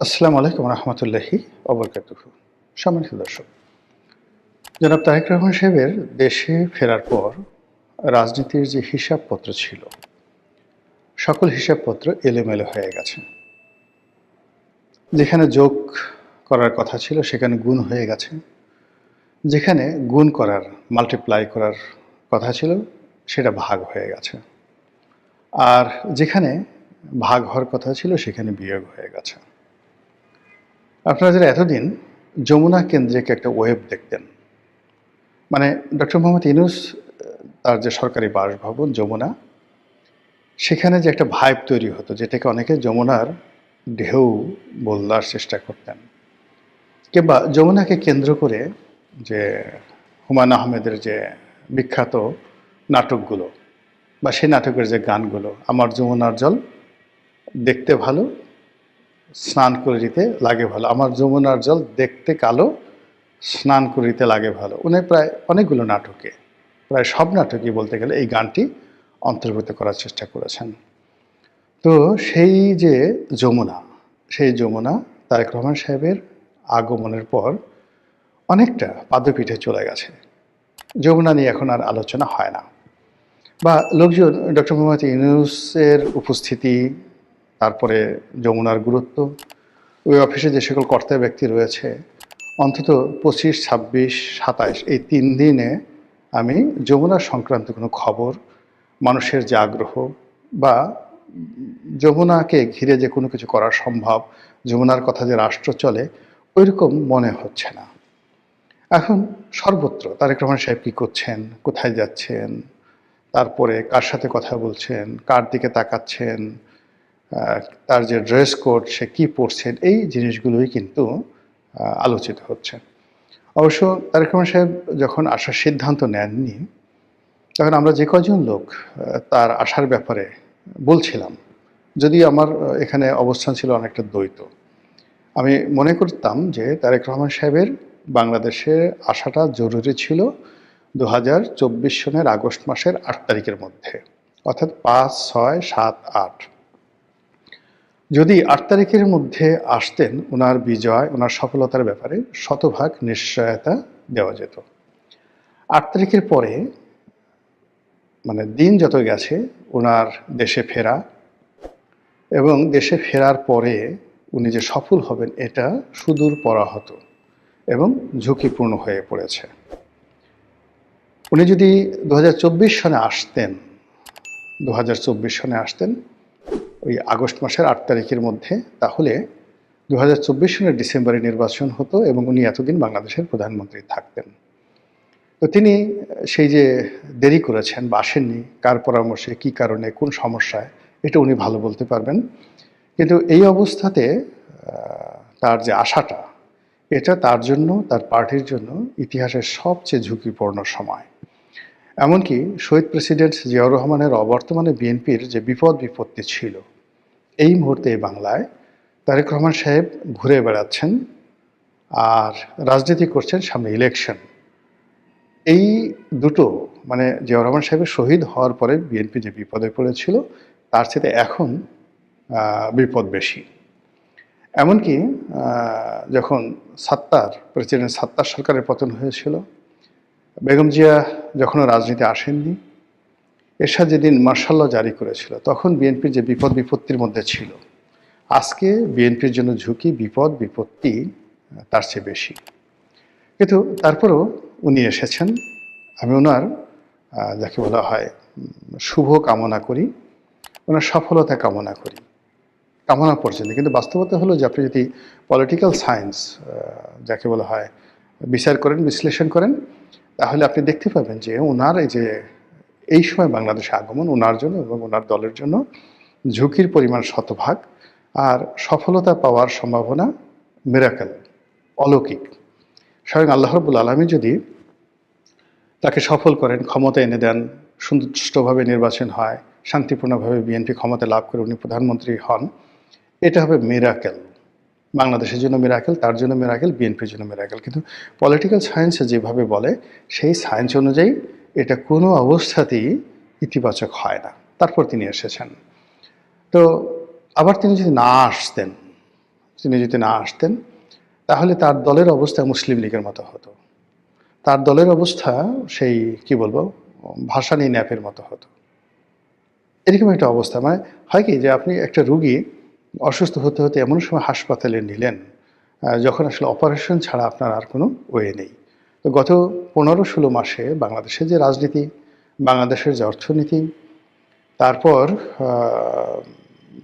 আসসালামু আলাইকুম রহমতুল্লাহি ওবরকাতুহু। সম্মানিত দর্শক, জনাব তারেক রহমান সাহেবের দেশে ফেরার পর রাজনীতির যে হিসাবপত্র ছিল, সকল হিসাবপত্র এলোমেলো হয়ে গেছে। যেখানে যোগ করার কথা ছিল সেখানে গুণ হয়ে গেছে, যেখানে গুণ করার মাল্টিপ্লাই করার কথা ছিল সেটা ভাগ হয়ে গেছে, আর যেখানে ভাগ হওয়ার কথা ছিল সেখানে বিয়োগ হয়ে গেছে। আপনারা যারা এতদিন যমুনা কেন্দ্রিক একটা ওয়েব দেখতেন, মানে ডক্টর মোহাম্মদ ইউনূস তার যে সরকারি বাসভবন যমুনা, সেখানে যে একটা ভাইব তৈরি হতো, যেটাকে অনেকে যমুনার ঢেউ বলার চেষ্টা করতেন, কিংবা যমুনাকে কেন্দ্র করে যে হুমায়ূন আহমেদের যে বিখ্যাত নাটকগুলো বা সেই নাটকের যে গানগুলো, আমার যমুনার জল দেখতে ভালো, স্নান করিতে লাগে ভালো, আমার যমুনার জল দেখতে কালো, স্নান করিতে লাগে ভালো, উনি প্রায় অনেকগুলো নাটকে, প্রায় সব নাটকই বলতে গেলে এই গানটি অন্তর্ভুক্ত করার চেষ্টা করেছেন। তো সেই যে যমুনা, সেই যমুনা তারেক রহমান সাহেবের আগমনের পর অনেকটা পাদপীঠে চলে গেছে। যমুনা নিয়ে এখন আর আলোচনা হয় না, বা লোকজন ডক্টর মোহাম্মদ ইউনূসের উপস্থিতি, তারপরে যমুনার গুরুত্ব, ওই অফিসে যে সকল কর্তা ব্যক্তি রয়েছে, অন্তত 25, 26, 27 এই 3 দিনে আমি যমুনা সংক্রান্ত কোনো খবর, মানুষের যে আগ্রহ বা যমুনাকে ঘিরে যে কোনো কিছু করা সম্ভব, যমুনার কথা যে রাষ্ট্র চলে, ওইরকম মনে হচ্ছে না। এখন সর্বত্র তারেক রহমান সাহেব কী করছেন, কোথায় যাচ্ছেন, তারপরে কার সাথে কথা বলছেন, কার দিকে তাকাচ্ছেন, তার যে ড্রেস কোড, সে কী পরছেন, এই জিনিসগুলোই কিন্তু আলোচিত হচ্ছে। অবশ্য তারেক রহমান সাহেব যখন আসার সিদ্ধান্ত নেননি, তখন আমরা যে কজন লোক তার আসার ব্যাপারে বলছিলাম, যদি আমার এখানে অবস্থান ছিল অনেকটা দ্বৈত। আমি মনে করতাম যে তারেক রহমান সাহেবের বাংলাদেশে আসাটা জরুরি ছিল 2024 সনের আগস্ট মাসের 8 তারিখের মধ্যে, অর্থাৎ 5, 6, 7, 8। যদি 8 তারিখের মধ্যে আসতেন, ওনার বিজয়, ওনার সফলতার ব্যাপারে শতভাগ নিশ্চয়তা দেওয়া যেত। 8 তারিখের পরে, মানে দিন যত গেছে, ওনার দেশে ফেরা এবং দেশে ফেরার পরে উনি যে সফল হবেন এটা সুদূর পরাহত এবং ঝুঁকিপূর্ণ হয়ে পড়েছে। উনি যদি 2024 সনে আসতেন, 2024 সনে আসতেন ওই আগস্ট মাসের 8 তারিখের মধ্যে, তাহলে 2024 সনের ডিসেম্বরে নির্বাচন হতো এবং উনি এতদিন বাংলাদেশের প্রধানমন্ত্রী থাকতেন। তো তিনি সেই যে দেরি করেছেন বা আসেননি, কার পরামর্শে, কী কারণে, কোন সমস্যায়, এটা উনি ভালো বলতে পারবেন। কিন্তু এই অবস্থাতে তার যে আশাটা, এটা তার জন্য, তার পার্টির জন্য ইতিহাসের সবচেয়ে ঝুঁকিপূর্ণ সময়। এমনকি শহীদ প্রেসিডেন্ট জিয়াউর রহমানের অবর্তমানে বিএনপির যে বিপদ বিপত্তি ছিল, এই মুহূর্তে বাংলায় তারেক রহমান সাহেব ঘুরে বেড়াচ্ছেন আর রাজনীতি করছেন, সামনে ইলেকশন। এই দুটো, মানে জিয়াউর রহমান সাহেবের শহীদ হওয়ার পরে বিএনপি যে বিপদে পড়েছিল, তার সাথে এখন বিপদ বেশি। এমনকি যখন প্রেসিডেন্ট সাত্তার সরকারের পতন হয়েছিল, বেগম জিয়া যখনও রাজনীতি আসেননি, এরশাদ যেদিন মার্শাল ল জারি করেছিল, তখন বিএনপির যে বিপদ বিপত্তির মধ্যে ছিল, আজকে বিএনপির জন্য ঝুঁকি, বিপদ বিপত্তি তার চেয়ে বেশি। কিন্তু তারপরেও উনি এসেছেন, আমি ওনার যাকে বলা হয় শুভ কামনা করি, ওনার সফলতা কামনা করি, কামনা পর্যন্ত। কিন্তু বাস্তবতা হলো যে আপনি যদি পলিটিক্যাল সায়েন্স যাকে বলা হয় বিচার করেন, বিশ্লেষণ করেন, তাহলে আপনি দেখতে পাবেন যে ওনার এই সময় বাংলাদেশে আগমন ওনার জন্য এবং ওনার দলের জন্য ঝুঁকির পরিমাণ শতভাগ, আর সফলতা পাওয়ার সম্ভাবনা মিরাকেল, অলৌকিক। স্বয়ং আল্লাহ রাব্বুল আলামিন যদি তাকে সফল করেন, ক্ষমতা এনে দেন, সুষ্ঠুভাবে নির্বাচন হয়, শান্তিপূর্ণভাবে বিএনপি ক্ষমতা লাভ করে উনি প্রধানমন্ত্রী হন, এটা হবে মিরাকেল। বাংলাদেশের জন্য মিরাকেল, তার জন্য মিরাকেল, বিএনপির জন্য মিরাকেল। কিন্তু পলিটিক্যাল সায়েন্সে যেভাবে বলে, সেই সায়েন্স অনুযায়ী এটা কোনো অবস্থাতেই ইতিবাচক হয় না। তারপর তিনি এসেছেন। তো আবার তিনি যদি না আসতেন, তিনি যদি না আসতেন তাহলে তার দলের অবস্থা মুসলিম লীগের মতো হতো, তার দলের অবস্থা সেই কি বলবো ভাসানী ন্যাপের মতো হতো। এরকম একটা অবস্থা, মানে হয় কি যে আপনি একটা রুগী অসুস্থ হতে হতে এমন সময় হাসপাতালে নিলেন যখন আসলে অপারেশন ছাড়া আপনার আর কোনো ওয়ে নেই। তো গত 15-16 মাসে বাংলাদেশের যে রাজনীতি, বাংলাদেশের যে অর্থনীতি, তারপর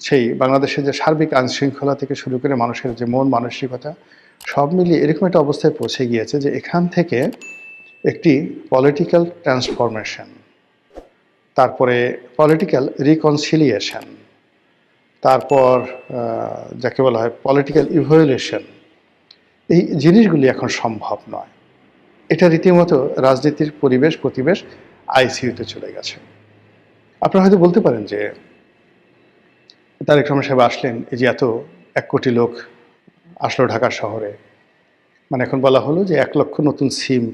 সেই বাংলাদেশের যে সার্বিক আইনশৃঙ্খলা থেকে শুরু করে মানুষের যে মন মানসিকতা, সব মিলিয়ে এরকম একটা অবস্থায় পৌঁছে গিয়েছে যে এখান থেকে একটি পলিটিক্যাল ট্রান্সফরমেশন, তারপরে পলিটিক্যাল রিকনসিলিয়েশন, তারপর যাকে বলা হয় পলিটিক্যাল ইভ্যালুয়েশন, এই জিনিসগুলি এখন সম্ভব নয়। এটা রীতিমতো রাজনীতির পরিবেশ আইসিইউতে চলে গেছে। আপনারা হয়তো বলতে পারেন যে তারেক রহমান সাহেব আসলেন, এই যে এত 1 কোটি লোক আসলো ঢাকা শহরে, মানে এখন বলা হলো যে 1 লক্ষ নতুন সিম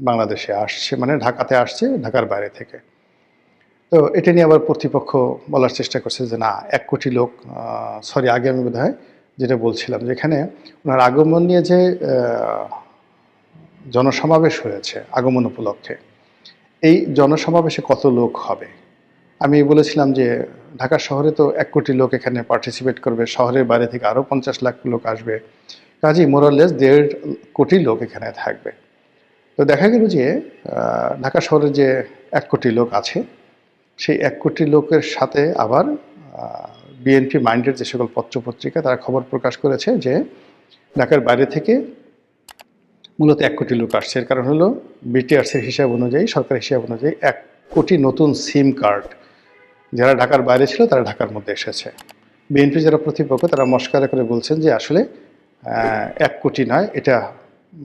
বাংলাদেশে আসছে, মানে ঢাকাতে আসছে ঢাকার বাইরে থেকে। তো এটা নিয়ে আবার প্রতিপক্ষ বলার চেষ্টা করছে যে না 1 কোটি লোক, সরি আগে আমি বোধহয় যেটা বলছিলাম যে এখানে ওনার আগমন নিয়ে যে জনসমাবেশ হয়েছে আগমন উপলক্ষে, এই জনসমাবেশে কত লোক হবে। আমি বলেছিলাম যে ঢাকা শহরে তো 1 কোটি লোক এখানে পার্টিসিপেট করবে, শহরের বাইরে থেকে আরও 50 লাখ লোক আসবে, কাজেই মোরাললেস 1.5 কোটি লোক এখানে থাকবে। তো দেখা গেল যে ঢাকা শহরে যে 1 কোটি লোক আছে, সেই 1 কোটি লোকের সাথে আবার বিএনপি মাইন্ডের যে সকল পত্রপত্রিকা তারা খবর প্রকাশ করেছে যে ঢাকার বাইরে থেকে মূলত 1 কোটি লোক আসছে। এর কারণ হলো বিটিআরসির হিসাব অনুযায়ী, সরকারের হিসাব অনুযায়ী 1 কোটি নতুন সিম কার্ড যারা ঢাকার বাইরে ছিল তারা ঢাকার মধ্যে এসেছে। বিএনপি যারা প্রতিপক্ষ তারা মস্কারা করে বলছেন যে আসলে 1 কোটি নয়, এটা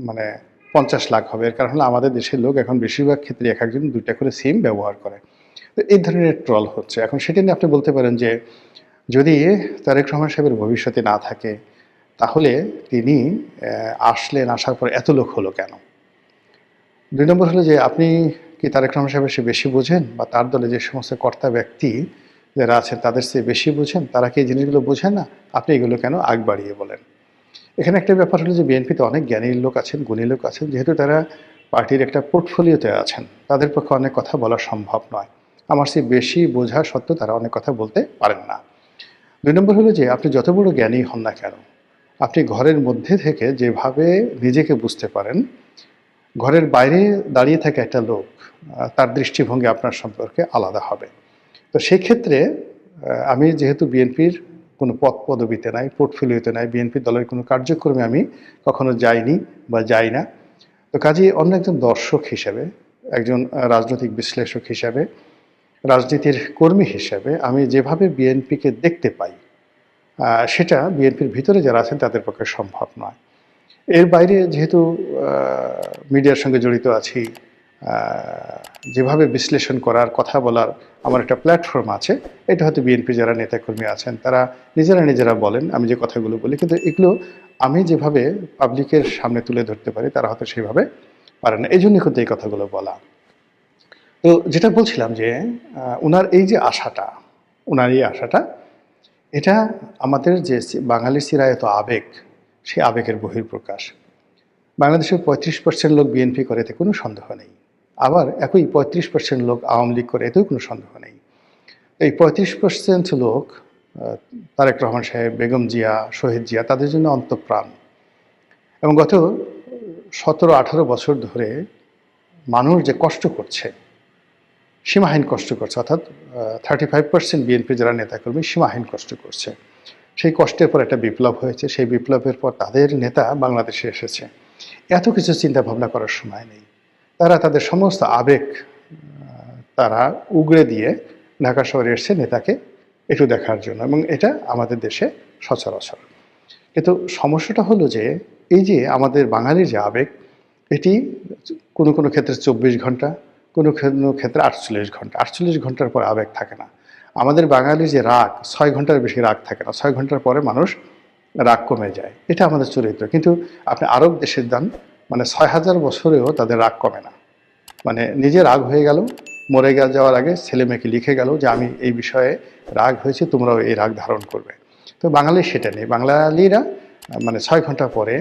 মানে 50 লাখ হবে। এর কারণ হলো আমাদের দেশের লোক এখন বেশিরভাগ ক্ষেত্রে এক একজন 2টা করে সিম ব্যবহার করে। তো এই ধরনের ট্রল হচ্ছে। এখন সেটা নিয়ে আপনি বলতে পারেন যে যদি তারেক রহমান সাহেবের ভবিষ্যতে না থাকে তাহলে তিনি আসলেন, আসার পর এত লোক হলো কেন? 2 নম্বর হলো যে আপনি কি তারেক রহমান সাহেবের চেয়ে বেশি বোঝেন, বা তার দলে যে সমস্ত কর্তা ব্যক্তি যারা আছেন তাদের চেয়ে বেশি বোঝেন? তারা কি এই জিনিসগুলো বোঝেন না? আপনি এগুলো কেন আগ বাড়িয়ে বলেন? এখানে একটা ব্যাপার হলো যে বিএনপিতে অনেক জ্ঞানী লোক আছেন, গুণী লোক আছেন, যেহেতু তারা পার্টির একটা পোর্টফোলিওতে আছেন, তাদের পক্ষে অনেক কথা বলা সম্ভব নয়। আমার চেয়ে বেশি বোঝা সত্ত্বেও তারা অনেক কথা বলতে পারেন না। 2 নম্বর হলো যে আপনি যত বড় জ্ঞানী হন না কেন, আপনি ঘরের মধ্যে থেকে যেভাবে নিজেকে বুঝতে পারেন, ঘরের বাইরে দাঁড়িয়ে থাকা একটা লোক তার দৃষ্টিভঙ্গি আপনার সম্পর্কে আলাদা হবে। তো সেই ক্ষেত্রে আমি যেহেতু বিএনপির কোনো পদ পদবিতে নাই, পোর্টফোলিওতে নাই, বিএনপি দলের কোনো কার্যক্রমে আমি কখনো যাইনি বা যাই না, তো কাজেই অন্য একজন দর্শক হিসেবে, একজন রাজনৈতিক বিশ্লেষক হিসেবে, রাজনীতির কর্মী হিসেবে আমি যেভাবে বিএনপিকে দেখতে পাই সেটা বিএনপির ভিতরে যারা আছেন তাদের পক্ষে সম্ভব নয়। এর বাইরে যেহেতু মিডিয়ার সঙ্গে জড়িত আছি, যেভাবে বিশ্লেষণ করার, কথা বলার আমার একটা প্ল্যাটফর্ম আছে, এটা হয়তো বিএনপি যারা নেতাকর্মী আছেন তারা নিজেরা বলেন আমি যে কথাগুলো বলি, কিন্তু এগুলো আমি যেভাবে পাবলিকের সামনে তুলে ধরতে পারি তারা হয়তো সেভাবে পারে না। এই জন্যই কিন্তু এই কথাগুলো বলা। তো যেটা বলছিলাম যে ওনার এই যে আশাটা, ওনার এই আশাটা, এটা আমাদের যে বাঙালির চিরায়ত আবেগ, সেই আবেগের বহিঃপ্রকাশ। বাংলাদেশের 35% লোক বিএনপি করে, এতে কোনো সন্দেহ নেই। আবার একই 35% লোক আওয়ামী লীগ করে, এতেও কোনো সন্দেহ নেই। এই 35% লোক তারেক রহমান সাহেব, বেগম জিয়া, শহীদ জিয়া, তাদের জন্য অন্তঃপ্রাণ। এবং গত 17-18 বছর ধরে মানুষ যে কষ্ট করছে, সীমাহীন কষ্ট করছে, অর্থাৎ 35% বিএনপি যারা নেতাকর্মী সীমাহীন কষ্ট করছে। সেই কষ্টের পর একটা বিপ্লব হয়েছে, সেই বিপ্লবের পর তাদের নেতা বাংলাদেশে এসেছে। এত কিছু চিন্তা ভাবনা করার সময় নেই। তারা তাদের সমস্ত আবেগ তারা উগড়ে দিয়ে ঢাকা শহরে এসছে নেতাকে একটু দেখার জন্য, এবং এটা আমাদের দেশে সচরাচর। কিন্তু সমস্যাটা হলো যে এই যে আমাদের বাঙালির যে আবেগ, এটি কোনো কোনো ক্ষেত্রে 24 ঘন্টা, কোনো কোনো ক্ষেত্রে 48 ঘন্টা। 48 ঘন্টার পর আবেগ থাকে না। আমাদের বাঙালির যে রাগ, 6 ঘন্টার বেশি রাগ থাকে না। 6 ঘন্টার পরে মানুষ রাগ কমে যায়, এটা আমাদের চরিত্র। কিন্তু আপনি আরব দেশের যান, মানে 6000 বছরেও তাদের রাগ কমে না। মানে নিজে রাগ হয়ে গেল, মরে যাওয়ার আগে ছেলে মেয়েকে লিখে গেল যে আমি এই বিষয়ে রাগ হয়েছে, তোমরাও এই রাগ ধারণ করবে। তো বাঙালির সেটা নেই। বাঙালিরা মানে 6 ঘন্টা পরে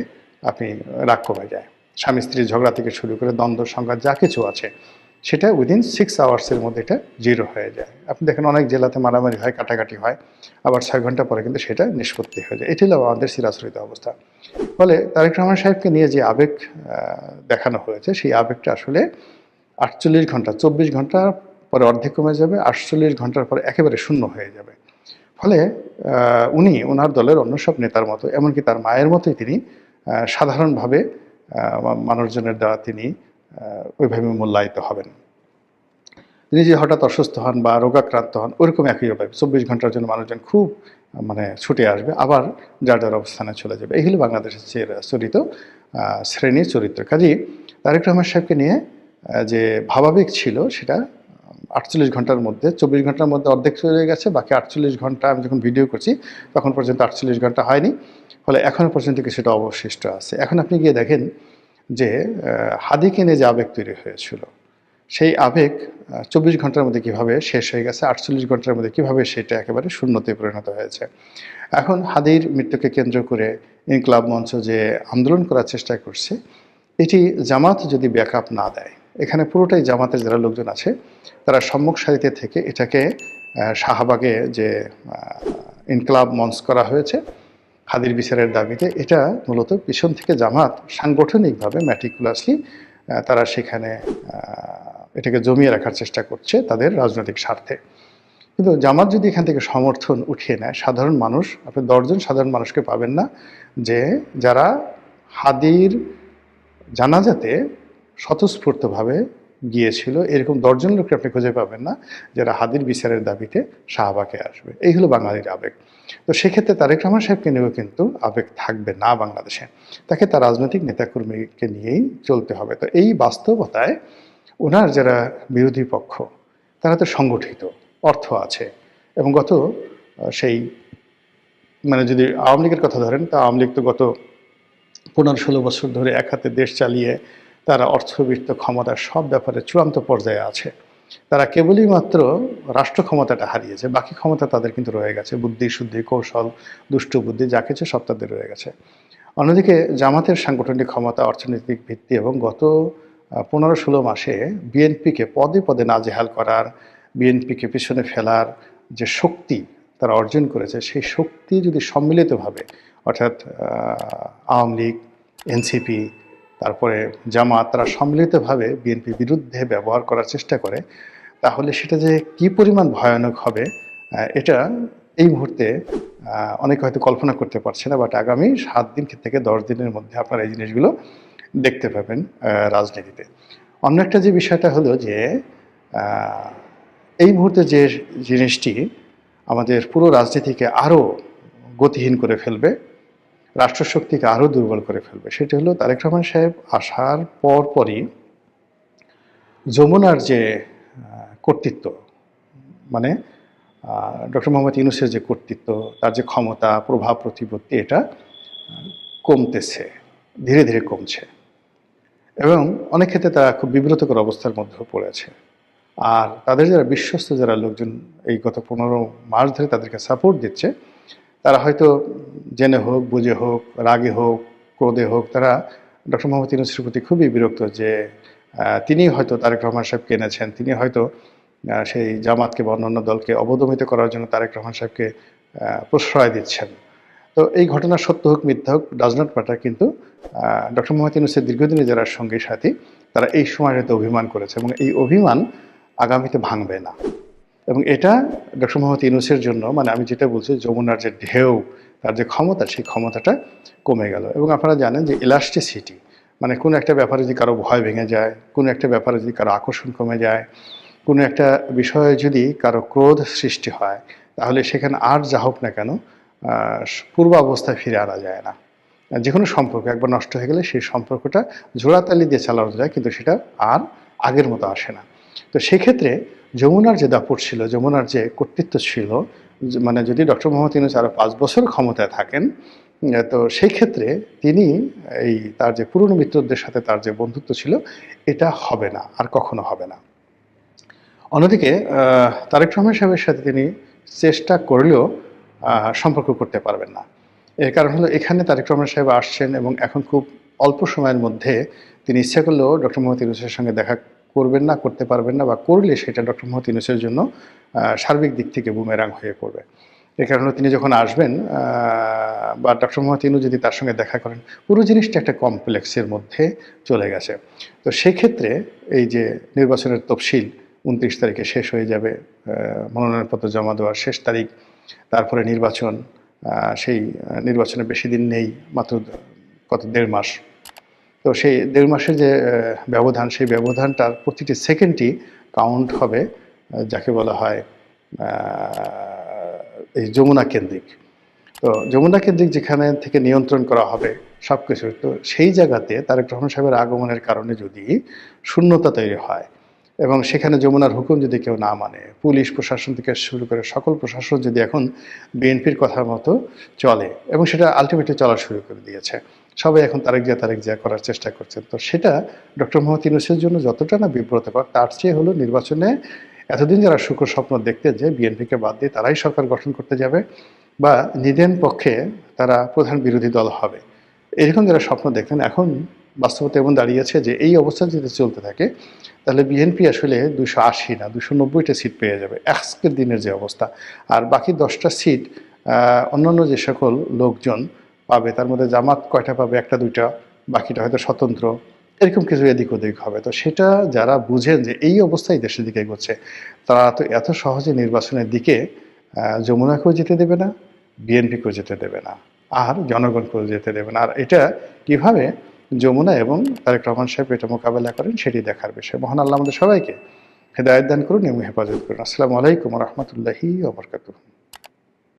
আপনি রাগ কমে যায়। স্বামী স্ত্রীর ঝগড়া থেকে শুরু করে দ্বন্দ্ব সংঘাত যা কিছু আছে সেটা উইদিন 6 আওয়ার্সের মধ্যে এটা জিরো হয়ে যায়। আপনি দেখেন অনেক জেলাতে মারামারি হয়, কাটাকাটি হয়, আবার 6 ঘন্টা পরে কিন্তু সেটা নিষ্পত্তি হয়ে যায়। এটি হলো আমাদের চিরাচরিত অবস্থা। ফলে তারেক রহমান সাহেবকে নিয়ে যে আবেগ দেখানো হয়েছে, সেই আবেগটা আসলে 48 ঘন্টা, 24 ঘন্টা পরে অর্ধেক কমে যাবে, 48 ঘন্টার পরে একেবারে শূন্য হয়ে যাবে। ফলে উনি ওনার দলের অন্য সব নেতার মতো, এমনকি তার মায়ের মতোই তিনি সাধারণভাবে মানুষজনের দ্বারা তিনি ওইভাবে মূল্যায়িত হবেন। তিনি যে হঠাৎ অসুস্থ হন বা রোগাক্রান্ত হন, ওইরকম একইভাবে 24 ঘন্টার জন্য মানুষজন খুব মানে ছুটে আসবে, আবার যার যার অবস্থানে চলে যাবে। এই হলো বাংলাদেশের চরিত শ্রেণীর চরিত্র। কাজেই তারেক রহমান সাহেবকে নিয়ে যে ভাবাবেগ ছিল সেটা 48 ঘন্টার মধ্যে, 24 ঘন্টার মধ্যে অর্ধেক চলে গেছে, বাকি 48 ঘন্টা আমি যখন ভিডিও করছি তখন পর্যন্ত 48 ঘন্টা হয়নি। ফলে এখনও পর্যন্ত কিছুটা অবশিষ্ট আছে। এখন আপনি গিয়ে দেখেন যে হাদিকে নিয়ে যে আবেগ তৈরি হয়েছিল, সেই আবেগ 24 ঘন্টার মধ্যে কিভাবে শেষ হয়ে গেছে, 48 ঘন্টার মধ্যে কিভাবে সেটা একেবারে শূন্যতে পরিণত হয়েছে। এখন হাদির মৃত্যুকে কেন্দ্র করে ইনকলাব মঞ্চ যে আন্দোলন করার চেষ্টা করছে, এটি জামাত যদি ব্যাকআপ না দেয়, এখানে পুরোটাই জামাতের যারা লোকজন আছে তারা সম্মুখ সারিতে থেকে এটাকে শাহবাগে যে ইনকলাব মঞ্চ করা হয়েছে হাদির বিচারের দাবিতে, এটা মূলত পিছন থেকে জামাত সাংগঠনিকভাবে ম্যাটিকুলাসলি তারা সেখানে এটাকে জমিয়ে রাখার চেষ্টা করছে তাদের রাজনৈতিক স্বার্থে। কিন্তু জামাত যদি এখান থেকে সমর্থন উঠিয়ে নেয়, সাধারণ মানুষ, আপনি 10 জন সাধারণ মানুষকে পাবেন না যে যারা হাদির জানাজাতে স্বতঃস্ফূর্তভাবে গিয়েছিল, এরকম 10 জন লোককে আপনি খুঁজে পাবেন না যারা হাদির বিচারের দাবিতে শাহবাগে আসবে। এই হলো বাঙালির আবেগ। তো সেক্ষেত্রে তারেক রহমান সাহেবকে নিয়েও কিন্তু আবেগ থাকবে না বাংলাদেশে, তাকে তার রাজনৈতিক নেতাকর্মীকে নিয়েই চলতে হবে। তো এই বাস্তবতায় ওনার যারা বিরোধী পক্ষ তারা তো সংগঠিত, অর্থ আছে, এবং গত সেই মানে যদি আওয়ামী লীগের কথা ধরেন, তা আওয়ামী লীগ তো গত 15-16 বছর ধরে এক হাতে দেশ চালিয়ে তারা অর্থবিত্ত ক্ষমতার সব ব্যাপারে চূড়ান্ত পর্যায়ে আছে। তারা কেবলই মাত্র রাষ্ট্র ক্ষমতাটা হারিয়েছে, বাকি ক্ষমতা তাদের কিন্তু রয়ে গেছে, বুদ্ধি শুদ্ধি কৌশল দুষ্ট বুদ্ধি যা কিছু সব তাদের রয়ে গেছে। অন্যদিকে জামাতের সাংগঠনিক ক্ষমতা, অর্থনৈতিক ভিত্তি এবং গত 15-16 মাসে বিএনপিকে পদে পদে নাজেহাল করার, বিএনপিকে পিছনে ফেলার যে শক্তি তারা অর্জন করেছে, সেই শক্তি যদি সম্মিলিতভাবে, অর্থাৎ আওয়ামী লীগ, এনসিপি, তারপরে জামাত, তারা সম্মিলিতভাবে বিএনপির বিরুদ্ধে ব্যবহার করার চেষ্টা করে, তাহলে সেটা যে কী পরিমাণ ভয়ানক হবে এটা এই মুহূর্তে অনেকে হয়তো কল্পনা করতে পারছে না। বাট আগামী 7 দিন থেকে 10 দিনের মধ্যে আপনারা এই জিনিসগুলো দেখতে পাবেন রাজনীতিতে। অন্য একটা যে বিষয়টা হলো যে এই মুহূর্তে যে জিনিসটি আমাদের পুরো রাজনীতিকে আরও গতিহীন করে ফেলবে, রাষ্ট্রশক্তিকে আরও দুর্বল করে ফেলবে, সেটা হলো তারেক রহমান সাহেব আসার পরপরই যমুনার যে কর্তৃত্ব, মানে ডক্টর মোহাম্মদ ইউনূসের যে কর্তৃত্ব, তার যে ক্ষমতা, প্রভাব প্রতিপত্তি, এটা কমতেছে, ধীরে ধীরে কমছে, এবং অনেক ক্ষেত্রে তারা খুব বিব্রতকর অবস্থার মধ্যেও পড়েছে। আর তাদের যারা বিশ্বস্ত যারা লোকজন এই গত 15 মাস ধরে তাদেরকে সাপোর্ট দিচ্ছে, তারা হয়তো জেনে হোক, বুঝে হোক, রাগে হোক, ক্রোধে হোক, তারা ডক্টর মোহাম্মদ ইউনূসের প্রতি খুবই বিরক্ত যে তিনি হয়তো তারেক রহমান সাহেবকে এনেছেন, তিনি হয়তো সেই জামাতকে বা অন্যান্য দলকে অবদমিত করার জন্য তারেক রহমান সাহেবকে প্রশ্রয় দিচ্ছেন। তো এই ঘটনা সত্য হোক মিথ্যা হোক ডাজ নট ম্যাটার, কিন্তু ডক্টর মোহাম্মদ ইউনূসের দীর্ঘদিনের যারা সঙ্গী সাথী তারা এই সময়টাতে অভিমান করেছে, এবং এই অভিমান আগামীতে ভাঙবে না। এবং এটা ডক্টর মোহাম্মদ ইউনূসের জন্য, মানে আমি যেটা বলছি, যমুনার যে ঢেউ, তার যে ক্ষমতা, সেই ক্ষমতাটা কমে গেল। এবং আপনারা জানেন যে ইলাস্টিসিটি, মানে কোনো একটা ব্যাপারে যদি কারো ভয় ভেঙে যায়, কোনো একটা ব্যাপারে যদি কারো আকর্ষণ কমে যায়, কোনো একটা বিষয়ে যদি কারো ক্রোধ সৃষ্টি হয়, তাহলে সেখানে আর যা হোক না কেন পূর্ব অবস্থায় ফিরে আনা যায় না। যে কোনো সম্পর্ক একবার নষ্ট হয়ে গেলে সেই সম্পর্কটা জোড়াতালি দিয়ে চালানো যায়, কিন্তু সেটা আর আগের মতো আসে না। তো সেক্ষেত্রে যমুনার যে দাপট ছিল, যমুনার যে কর্তৃত্ব ছিল, মানে যদি ডক্টর মোহাম্মদ ইউনূস আরও 5 বছর ক্ষমতায় থাকেন, তো সেই ক্ষেত্রে তিনি এই তার যে পুরনো মিত্রদের সাথে তার যে বন্ধুত্ব ছিল, এটা হবে না, আর কখনো হবে না। অন্যদিকে তারেক রহমান সাহেবের সাথে তিনি চেষ্টা করলেও সম্পর্ক করতে পারবেন না। এর কারণ হলো এখানে তারেক রহমান সাহেব আসছেন এবং এখন খুব অল্প সময়ের মধ্যে তিনি ইচ্ছা করলেও ডক্টর মোহাম্মদ ইউনূসের সঙ্গে দেখা করবেন না, করতে পারবেন না, বা করলে সেটা ডক্টর মোহাম্মদ ইউনূসের জন্য সার্বিক দিক থেকে বুমেরাং হয়ে পড়বে। এ কারণে তিনি যখন আসবেন বা ডক্টর মোহাম্মদ ইউনূস যদি তার সঙ্গে দেখা করেন, পুরো জিনিসটা একটা কমপ্লেক্সের মধ্যে চলে গেছে। তো সেক্ষেত্রে এই যে নির্বাচনের তফসিল ২৯ তারিখে শেষ হয়ে যাবে, মনোনয়নপত্র জমা দেওয়ার শেষ তারিখ, তারপরে নির্বাচন, সেই নির্বাচনে বেশি দিন নেই, মাত্র কত ১.৫ মাস। তো সেই ১.৫ মাসের যে ব্যবধান, সেই ব্যবধানটার প্রতিটি সেকেন্ডই কাউন্ট হবে, যাকে বলা হয় এই যমুনা কেন্দ্রিক। তো যমুনা কেন্দ্রিক যেখানে থেকে নিয়ন্ত্রণ করা হবে সব কিছু, তো সেই জায়গাতে তারেক রহমান সাহেবের আগমনের কারণে যদি শূন্যতা তৈরি হয় এবং সেখানে যমুনার হুকুম যদি কেউ না মানে, পুলিশ প্রশাসন থেকে শুরু করে সকল প্রশাসন যদি এখন বিএনপির কথার মতো চলে, এবং সেটা আলটিমেটলি চলা শুরু করে দিয়েছে, সবাই এখন তারেক জিয়া করার চেষ্টা করছেন, তো সেটা ডক্টর মোহাম্মদ ইউনূসের জন্য যতটা না বিব্রতকর, তার চেয়ে হলো নির্বাচনে এতদিন যারা সুখ স্বপ্ন দেখতেন যে বিএনপিকে বাদ দিয়ে তারাই সরকার গঠন করতে যাবে বা নিদেন পক্ষে তারা প্রধান বিরোধী দল হবে, এরকম যারা স্বপ্ন দেখতেন, এখন বাস্তবতা এমন দাঁড়িয়েছে যে এই অবস্থা যদি চলতে থাকে তাহলে বিএনপি আসলে ২৮০ না ২৯০টা সিট পেয়ে যাবে আজকের দিনের যে অবস্থা। আর বাকি 10টা সিট অন্যান্য যে সকল লোকজন পাবে, তার মধ্যে জামাত কয়টা পাবে, একটা দুইটা, বাকিটা হয়তো স্বতন্ত্র, এরকম কিছু এদিক ওদিক হবে। তো সেটা যারা বুঝেন যে এই অবস্থায় দেশের দিকে এগোচ্ছে, তারা তো এত সহজে নির্বাচনের দিকে যমুনাকেও যেতে দেবে না, বিএনপিকেও যেতে দেবে না, আর জনগণকেও যেতে দেবে না। আর এটা কিভাবে যমুনা এবং তারেক রহমান সাহেব এটা মোকাবেলা করেন সেটি দেখার বিষয়। মহান আল্লাহ আমাদের সবাইকে হেদায়েত দান করুন এবং হেফাজত করুন। আসসালামু আলাইকুম ওয়া রাহমাতুল্লাহি ওয়া বারাকাতুহু।